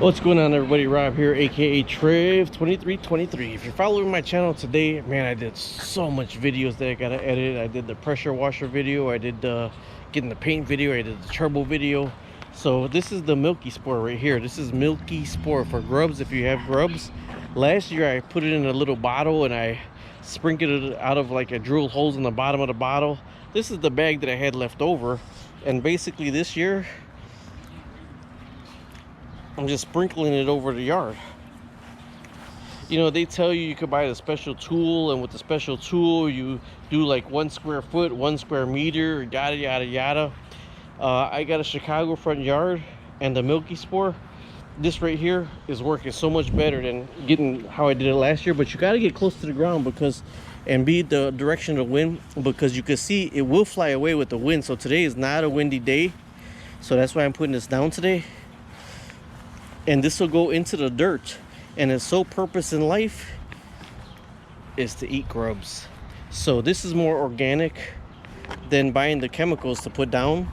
What's going on, everybody? Rob here, aka Trev2323. If you're following my channel today, man, I did so much videos that I gotta edit. I did the pressure washer video, I did the getting the paint video, I did the turbo video. So this is the Milky spore right here. This is Milky spore for grubs. If you have grubs, last year I put it in a little bottle and I sprinkled it out of like a drill holes in the bottom of the bottle. This is the bag that I had left over, and basically this year I'm just sprinkling it over the yard. You know, they tell you could buy a special tool, and with the special tool you do like 1 square foot, 1 square meter, yada yada yada. I got a Chicago front yard, and the Milky spore, this right here, is working so much better than getting how I did it last year. But you got to get close to the ground because and be the direction of the wind, because you can see it will fly away with the wind. So today is not a windy day, so that's why I'm putting this down today. And this will go into the dirt, and its sole purpose in life is to eat grubs. So this is more organic than buying the chemicals to put down.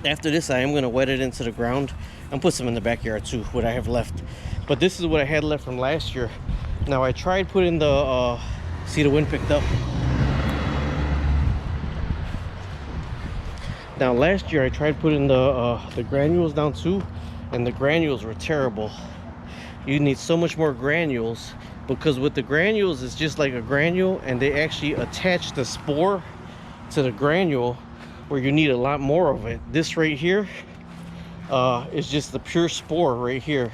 After this, I am going to wet it into the ground and put some in the backyard too, what I have left. But this is what I had left from last year. Now I tried putting the see, the wind picked up. Now last year I tried putting the granules down too, and the granules were terrible. You need so much more granules, because with the granules it's just like a granule, and they actually attach the spore to the granule, where you need a lot more of it. This right here is just the pure spore right here.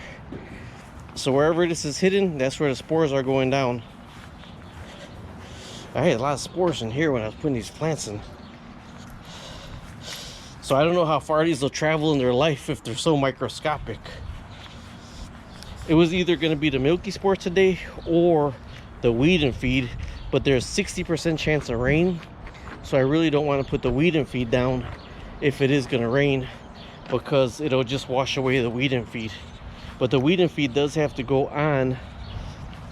So wherever this is hidden, that's where the spores are going down. I had a lot of spores in here when I was putting these plants in. So I don't know how far these will travel in their life if they're so microscopic. It was either going to be the Milky spore today or the weed and feed, but there's 60% chance of rain. So I really don't want to put the weed and feed down if it is going to rain, because it'll just wash away the weed and feed. But the weed and feed does have to go on,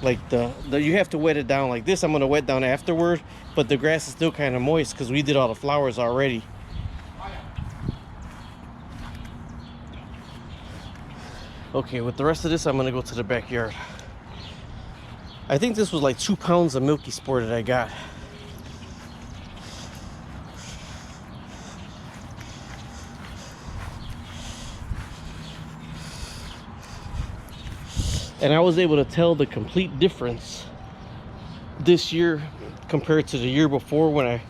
like you have to wet it down like this. I'm going to wet down afterward, but the grass is still kind of moist because we did all the flowers already. Okay, with the rest of this, I'm gonna go to the backyard. I think this was like 2 pounds of Milky spore that I got. And I was able to tell the complete difference this year compared to the year before, when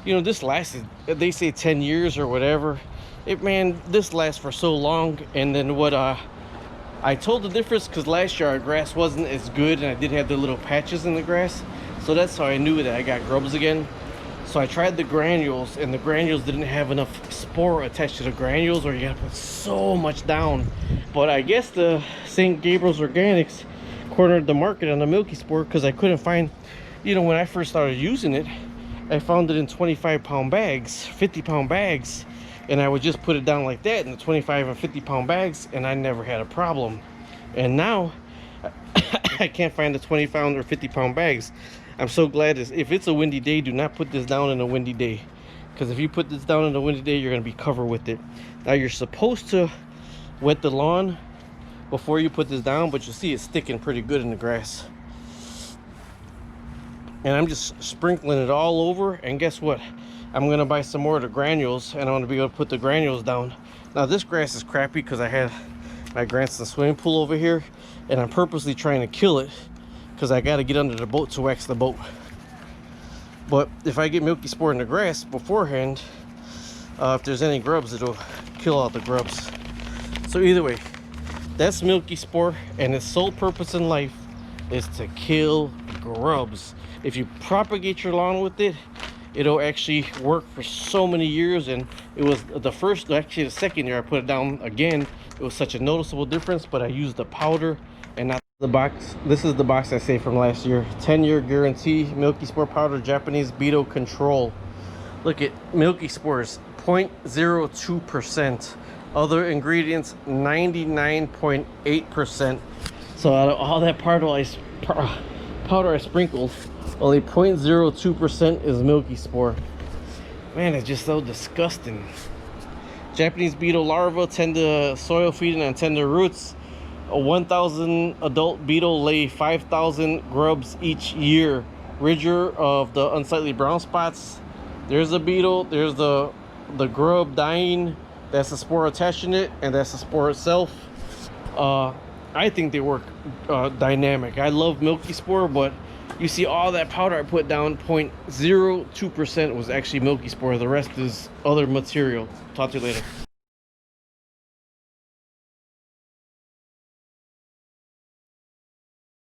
this lasted, they say 10 years or whatever. This lasts for so long. And then what I told the difference because last year our grass wasn't as good, and I did have the little patches in the grass. So that's how I knew that I got grubs again. So I tried the granules, and the granules didn't have enough spore attached to the granules, or you gotta put so much down. But I guess the St. Gabriel's Organics cornered the market on the Milky spore, because I couldn't find, when I first started using it, I found it in 25-pound bags, 50-pound bags. And I would just put it down like that in the 25 and 50-pound bags, and I never had a problem. And now I can't find the 20-pound or 50-pound bags. I'm so glad if it's a windy day, do not put this down in a windy day, because if you put this down in a windy day, you're going to be covered with it. Now you're supposed to wet the lawn before you put this down, but you'll see it's sticking pretty good in the grass. And I'm just sprinkling it all over, and guess what? I'm gonna buy some more of the granules, and I'm gonna be able to put the granules down. Now this grass is crappy because I had my grandson swimming pool over here, and I'm purposely trying to kill it because I got to get under the boat to wax the boat. But if I get Milky spore in the grass beforehand, if there's any grubs, it'll kill all the grubs. So either way, that's Milky spore, and its sole purpose in life is to kill grubs. If you propagate your lawn with it, it'll actually work for so many years. And it was the second year I put it down again, it was such a noticeable difference. But I used the powder and not the box. This is the box I saved from last year. 10-year guarantee, Milky spore powder, Japanese beetle control. Look at Milky spores, 0.02%. Other ingredients, 99.8%. So out of all that powder I sprinkled, only 0.02% is Milky spore. Man, it's just so disgusting. Japanese beetle larvae tend to soil feeding on tender roots. A 1,000 adult beetle lay 5,000 grubs each year. Ridger of the unsightly brown spots. There's a beetle. There's the grub dying. That's the spore attaching it, and that's the spore itself. I think they work dynamic. I love Milky spore, but you see all that powder I put down, 0.02% was actually Milky spore. The rest is other material. Talk to you later.